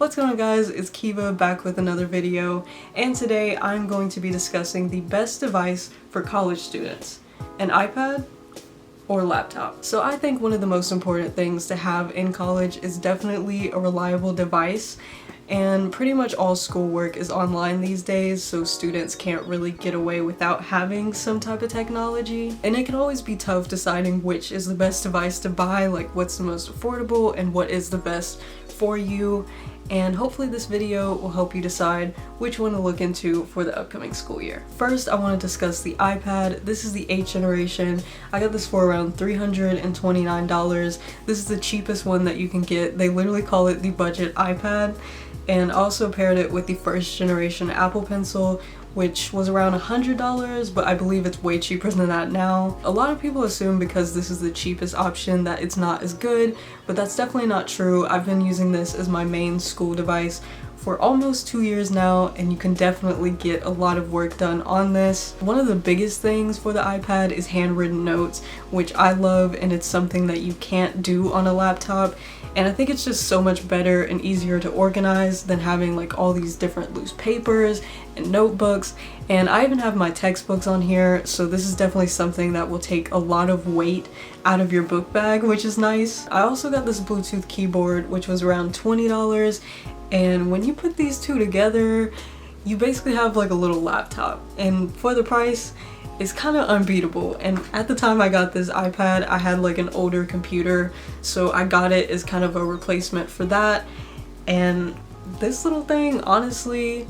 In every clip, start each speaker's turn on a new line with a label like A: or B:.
A: What's going on, guys? It's Kiva back with another video, and today I'm going to be discussing the best device for college students, an iPad or laptop. So I think one of the most important things to have in college is definitely a reliable device, and pretty much all schoolwork is online these days, so students can't really get away without having some type of technology. And it can always be tough deciding which is the best device to buy, like what's the most affordable and what is the best for you. And hopefully this video will help you decide which one to look into for the upcoming school year. First, I want to discuss the iPad. This is the 8th generation. I got this for around $329. This is the cheapest one that you can get. They literally call it the budget iPad. And also paired it with the 1st generation Apple Pencil, which was around $100, but I believe it's way cheaper than that now. A lot of people assume because this is the cheapest option that it's not as good, but that's definitely not true. I've been using this as my main school device for almost 2 years now, and you can definitely get a lot of work done on this. One of the biggest things for the iPad is handwritten notes, which I love, and it's something that you can't do on a laptop. And I think it's just so much better and easier to organize than having like all these different loose papers and notebooks. And I even have my textbooks on here, so this is definitely something that will take a lot of weight out of your book bag, which is nice. I also got this Bluetooth keyboard, which was around $20, and when you put these two together, you basically have like a little laptop. And for the price, it's kind of unbeatable. And at the time I got this iPad, I had like an older computer, so I got it as kind of a replacement for that. And this little thing, honestly,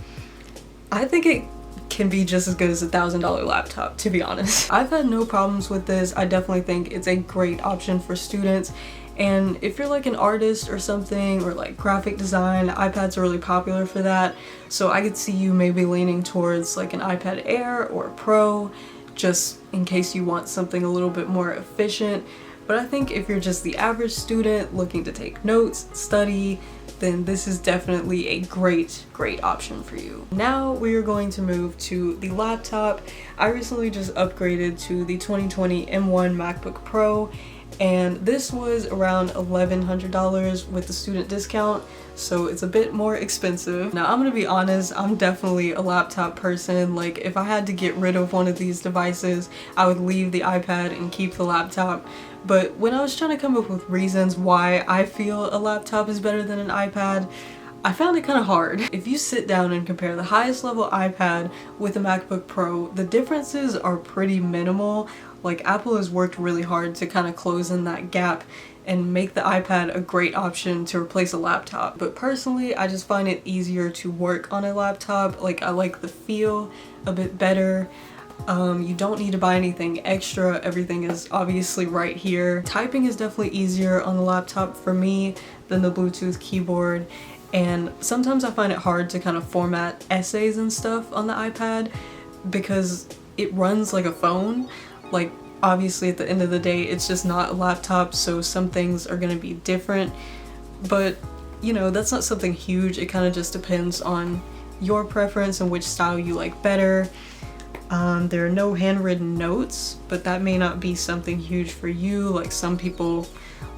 A: I think it can be just as good as a $1,000 laptop, to be honest. I've had no problems with this. I definitely think it's a great option for students. And if you're like an artist or something, or like graphic design, iPads are really popular for that. So I could see you maybe leaning towards like an iPad Air or Pro, just in case you want something a little bit more efficient. But I think if you're just the average student looking to take notes, study, then this is definitely a great option for you. Now we are going to move to the laptop. I recently just upgraded to the 2020 M1 MacBook Pro, and this was around $1,100 with the student discount, so it's a bit more expensive. Now I'm gonna be honest, I'm definitely a laptop person. Like if I had to get rid of one of these devices, I would leave the iPad and keep the laptop. But when I was trying to come up with reasons why I feel a laptop is better than an iPad, I found it kind of hard. If you sit down and compare the highest level iPad with a MacBook Pro, the differences are pretty minimal. Like Apple has worked really hard to kind of close in that gap and make the iPad a great option to replace a laptop. But personally, I just find it easier to work on a laptop. Like I like the feel a bit better. You don't need to buy anything extra. Everything is obviously right here. Typing is definitely easier on the laptop for me than the Bluetooth keyboard. And sometimes I find it hard to kind of format essays and stuff on the iPad because it runs like a phone. Like obviously at the end of the day, it's just not a laptop, so some things are going to be different. But you know, that's not something huge. It kind of just depends on your preference and which style you like better. There are no handwritten notes, but that may not be something huge for you. Like some people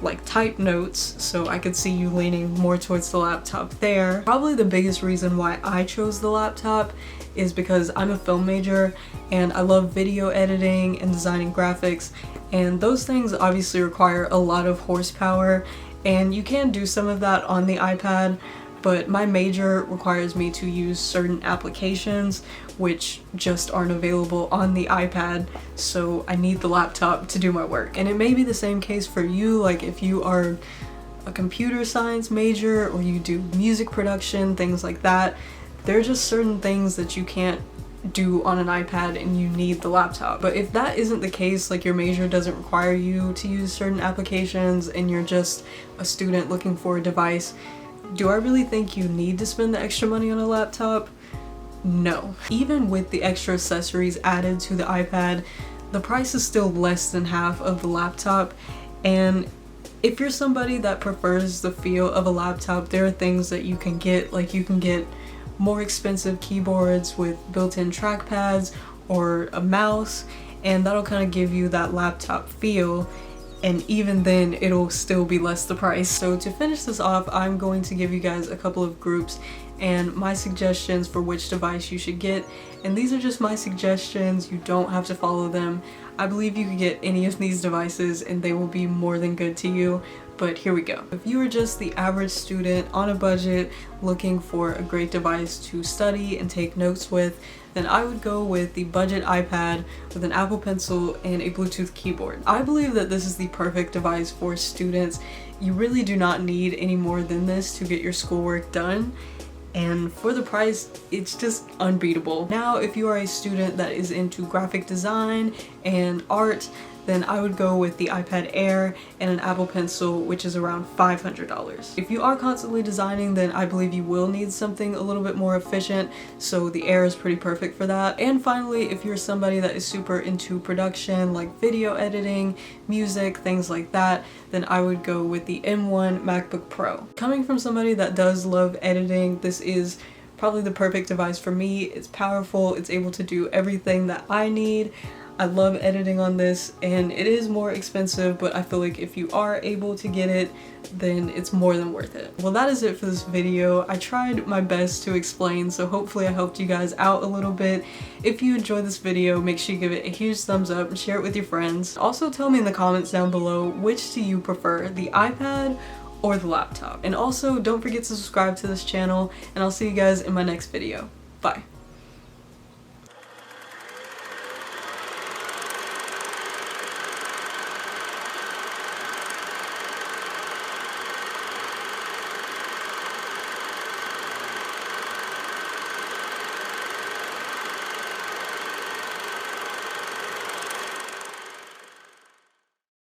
A: like type notes, so I could see you leaning more towards the laptop there. Probably the biggest reason why I chose the laptop is because I'm a film major and I love video editing and designing graphics, and those things obviously require a lot of horsepower, and you can do some of that on the iPad, but my major requires me to use certain applications which just aren't available on the iPad, so I need the laptop to do my work. And it may be the same case for you, like if you are a computer science major or you do music production, things like that. There are just certain things that you can't do on an iPad and you need the laptop. But if that isn't the case, like your major doesn't require you to use certain applications and you're just a student looking for a device, do I really think you need to spend the extra money on a laptop? No. Even with the extra accessories added to the iPad, the price is still less than half of the laptop. And if you're somebody that prefers the feel of a laptop, there are things that you can get. Like you can get more expensive keyboards with built-in trackpads or a mouse, and that'll kind of give you that laptop feel. and even then it'll still be less the price. So to finish this off, I'm going to give you guys a couple of groups and my suggestions for which device you should get, and these are just my suggestions. You don't have to follow them. I believe you could get any of these devices and they will be more than good to you, but here we go. If you are just the average student on a budget looking for a great device to study and take notes with, then I would go with the budget iPad with an Apple Pencil and a Bluetooth keyboard. I believe that this is the perfect device for students. You really do not need any more than this to get your schoolwork done, and for the price, it's just unbeatable. Now, if you are a student that is into graphic design and art, then I would go with the iPad Air and an Apple Pencil, which is around $500. If you are constantly designing, then I believe you will need something a little bit more efficient, so the Air is pretty perfect for that. And finally, if you're somebody that is super into production, like video editing, music, things like that, then I would go with the M1 MacBook Pro. Coming from somebody that does love editing, this is probably the perfect device for me. It's powerful, it's able to do everything that I need. I love editing on this, and it is more expensive, but I feel like if you are able to get it, then it's more than worth it. Well, that is it for this video. I tried my best to explain, so hopefully I helped you guys out a little bit. If you enjoyed this video, make sure you give it a huge thumbs up and share it with your friends. Also, tell me in the comments down below, which do you prefer, the iPad or the laptop? And also, don't forget to subscribe to this channel, and I'll see you guys in my next video. Bye.